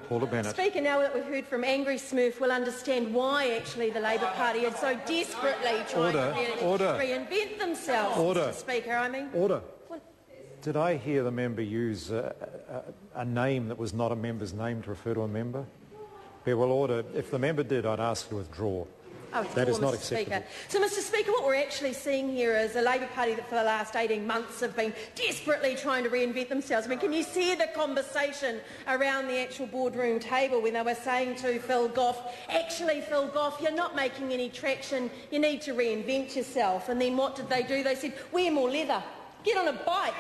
Paula Bennett. Speaker, now that we've heard from Angry Smurf, we'll understand why actually the Labour Party is so desperately trying to reinvent themselves. Mr. Speaker, Order. Did I hear the member use a name that was not a member's name to refer to a member? Yeah, well, order. If the member did, I'd ask to withdraw. That is not acceptable. So, Mr. Speaker, what we're actually seeing here is a Labour Party that for the last 18 months have been desperately trying to reinvent themselves. I mean, can you see the conversation around the actual boardroom table when they were saying to Phil Goff, actually, Phil Goff, you're not making any traction, you need to reinvent yourself. And then what did they do? They said, wear more leather. Get on a bike,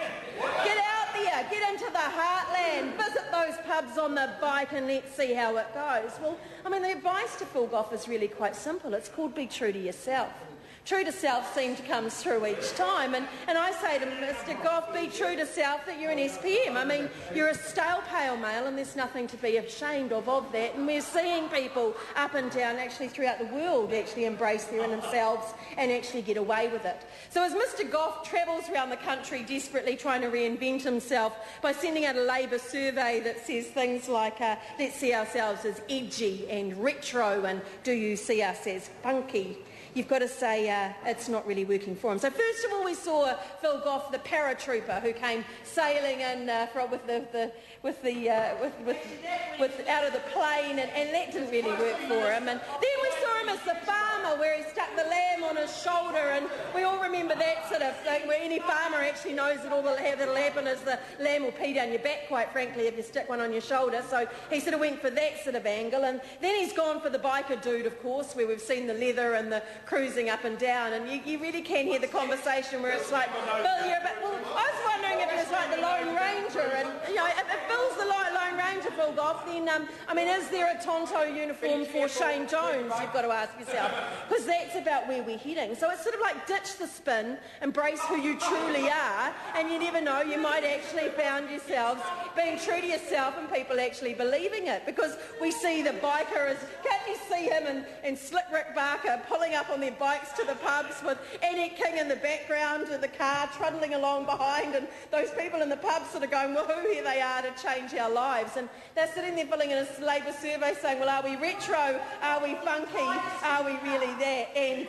get out there, get into the heartland, visit those pubs on the bike and let's see how it goes. Well, I mean, the advice to Phil Goff is really quite simple. It's called be true to yourself. True to self seems to come through each time. And I say to Mr Goff, be true to self that you're an SPM. I mean, you're a stale pale male and there's nothing to be ashamed of that. And we're seeing people up and down, actually throughout the world, actually embrace their inner selves and actually get away with it. So as Mr Goff travels around the country desperately trying to reinvent himself by sending out a Labour survey that says things like, let's see ourselves as edgy and retro and do you see us as funky? You've got to say it's not really working for him. So first of all, we saw Phil Goff, the paratrooper, who came sailing in out of the plane, and that didn't really work for him. And then we saw him as the farmer, where he stuck the lamb on his shoulder, and we all remember that sort of thing, where any farmer actually knows that all that'll happen is the lamb will pee down your back, quite frankly, if you stick one on your shoulder. So he sort of went for that sort of angle, and then he's gone for the biker dude, of course, where we've seen the leather and the cruising up and down, and you really can hear the conversation where it's like, Bill, I was wondering if it was like the Lone Ranger, and if Bill's the Lone Ranger, Phil Goff, then I mean, is there a Tonto uniform for Shane Jones? You've got to ask yourself, because that's about where we're heading. So it's sort of like ditch the spin, embrace who you truly are, and you never know, you might actually found yourselves being true to yourself and people actually believing it, because we see the biker as, can't you see him and Slick Rick Barker pulling up on their bikes to the pubs with Annette King in the background of the car trundling along behind, and those people in the pubs sort of going, woohoo, here they are to change our lives. And they're sitting there filling in a Labour survey saying, well, are we retro? Are we funky? Are we really that? And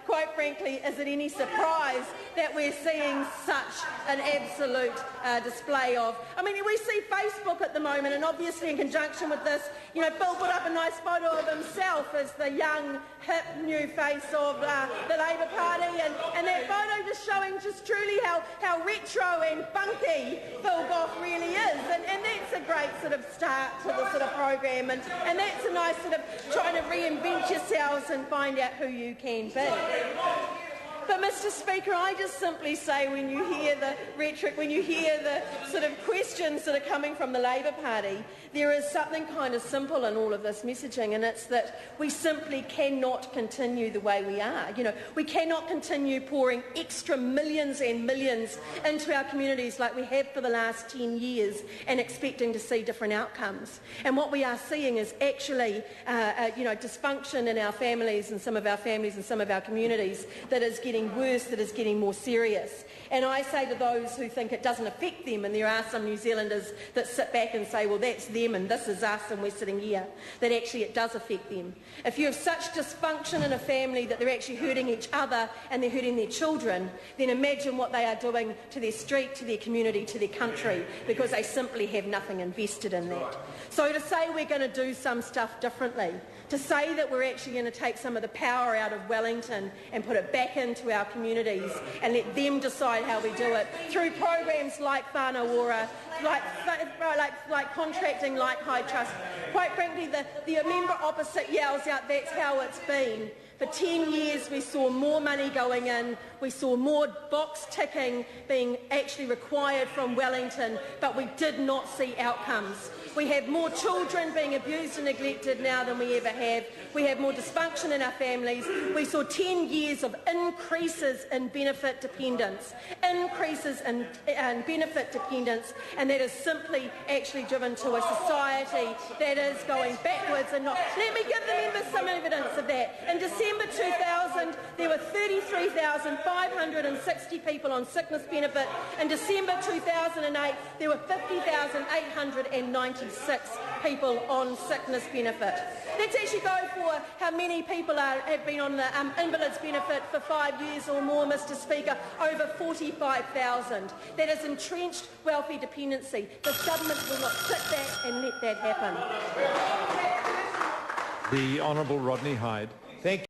quite frankly, is it any surprise that we're seeing such an absolute display of... I mean, we see Facebook at the moment, and obviously in conjunction with this, Phil put up a nice photo of himself as the young, hip, new face of the Labour Party, and that photo just showing just truly how retro and funky Phil Goff really is, and that's a great sort of start to the sort of program, and that's a nice sort of trying to reinvent yourselves and find out who you can be. But, Mr Speaker, I just simply say when you hear the rhetoric, when you hear the sort of questions that are coming from the Labour Party, there is something kind of simple in all of this messaging, and it's that we simply cannot continue the way we are. We cannot continue pouring extra millions and millions into our communities like we have for the last 10 years and expecting to see different outcomes. And what we are seeing is actually, dysfunction in our families and some of our families and some of our communities that is getting worse, that is getting more serious. And I say to those who think it doesn't affect them, and there are some New Zealanders that sit back and say, well, that's them and this is us and we're sitting here, that actually it does affect them. If you have such dysfunction in a family that they're actually hurting each other and they're hurting their children, then imagine what they are doing to their street, to their community, to their country, because they simply have nothing invested in that. So to say we're going to do some stuff differently, to say that we're actually going to take some of the power out of Wellington and put it back into our communities and let them decide how we do it through programs like Whānau, like contracting, like High Trust. Quite frankly, the member opposite yells out, that's how it's been. For 10 years we saw more money going in, we saw more box ticking being actually required from Wellington, but we did not see outcomes. We have more children being abused and neglected now than we ever have. We have more dysfunction in our families. We saw 10 years of increases in benefit dependence, and that is simply actually driven to a society that is going backwards and not... Let me give the members some evidence of that. In December 2000, there were 33,560 people on sickness benefit. In December 2008, there were 50,890 196 people on sickness benefit. Let's actually go for how many people have been on the invalid's benefit for 5 years or more, Mr Speaker, over 45,000. That is entrenched welfare dependency. This government will not sit back and let that happen. The Honourable Rodney Hyde. Thank you.